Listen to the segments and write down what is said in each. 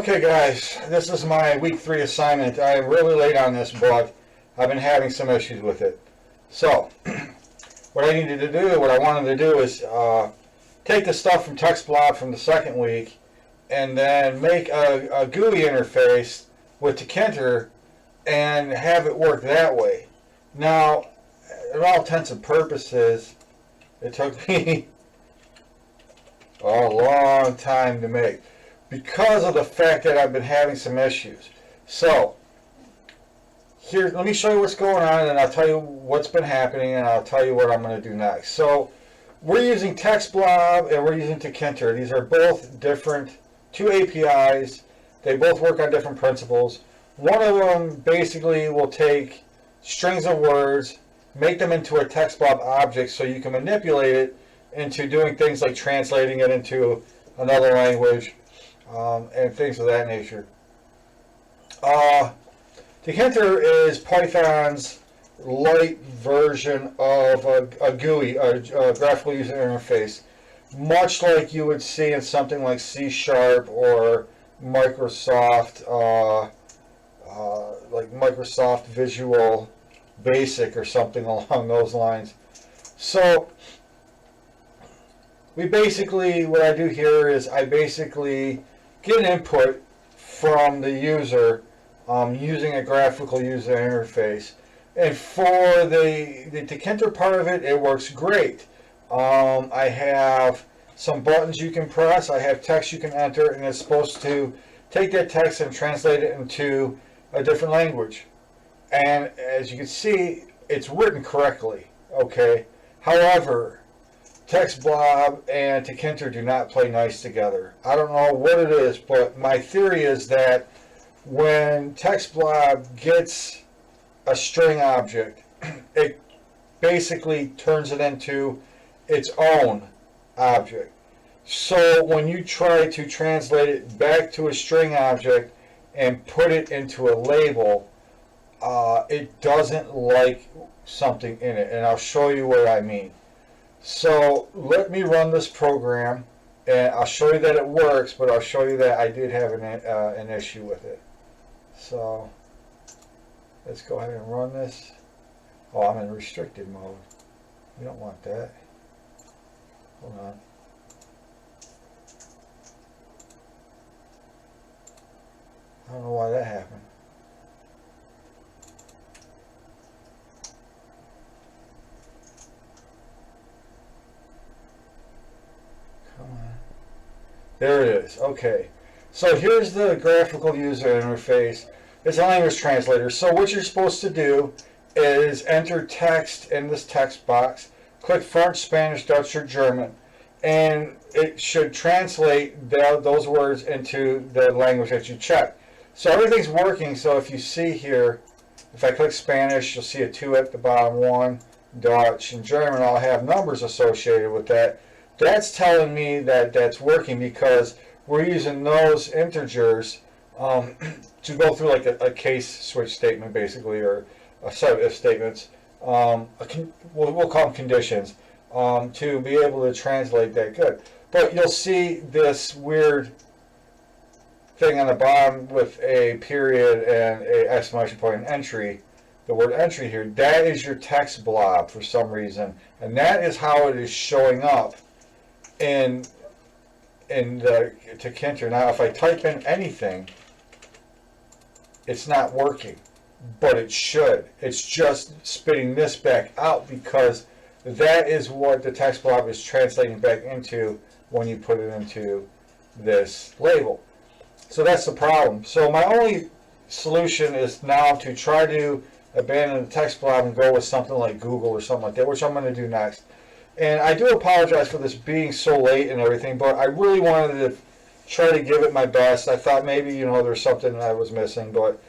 Okay guys, this is my week 3 assignment. I'm really late on this, but I've been having some issues with it. So, what I needed to do, what I wanted to do is take the stuff from TextBlob from the second week and then make a GUI interface with Tkinter and have it work that way. Now, in all intents and purposes, it took me a long time to make, because of the fact that I've been having some issues. So, here, let me show you what's going on, and I'll tell you what's been happening, and I'll tell you what I'm going to do next. So, we're using TextBlob and we're using Tkinter. These are both different, two APIs. They both work on different principles. One of them basically will take strings of words, make them into a TextBlob object so you can manipulate it into doing things like translating it into another language. And things of that nature. Tkinter is Python's light version of a GUI, a graphical user interface, much like you would see in something like C# or Microsoft, like Microsoft Visual Basic or something along those lines. So we basically, what I do here is I basically get input from the user using a graphical user interface. And for the Tkinter part of it, it works great. I have some buttons you can press, I have text you can enter, and it's supposed to take that text and translate it into a different language. And as you can see, it's written correctly, okay? However, TextBlob and Tkinter do not play nice together. I don't know what it is, but my theory is that when TextBlob gets a string object, it basically turns it into its own object. So when you try to translate it back to a string object and put it into a label, it doesn't like something in it, and I'll show you what I mean. So let me run this program, and I'll show you that it works, but I'll show you that I did have an issue with it. So let's go ahead and run this. Oh, I'm in restricted mode. We don't want that. Hold on. I don't know why that happened. There it is. Okay. So here's the graphical user interface. It's a language translator. So what you're supposed to do is enter text in this text box, click French, Spanish, Dutch, or German, and it should translate those words into the language that you check. So everything's working. So if you see here, if I click Spanish, you'll see a 2 at the bottom, 1, Dutch, and German all have numbers associated with that. That's telling me that that's working because we're using those integers to go through like a case switch statement, basically, or a set of if statements. We'll call them conditions, to be able to translate that good. But you'll see this weird thing on the bottom with a period and a exclamation point and entry. The word entry here, that is your text blob for some reason, and that is how it is showing up in the Tkinter. Now, if I type in anything, it's not working, but it should. It's just spitting this back out because that is what the text blob is translating back into when you put it into this label. So that's the problem. So my only solution is now to try to abandon the text blob and go with something like Google or something like that, which I'm going to do next. And I do apologize for this being so late and everything, but I really wanted to try to give it my best. I thought maybe, there's something that I was missing, but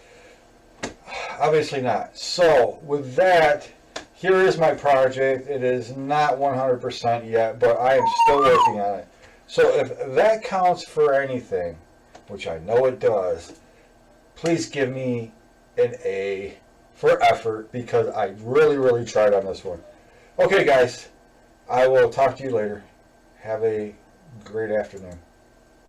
obviously not. So with that, here is my project. It is not 100% yet, but I am still working on it. So if that counts for anything, which I know it does, please give me an A for effort because I really, really tried on this one. Okay, guys. I will talk to you later. Have a great afternoon.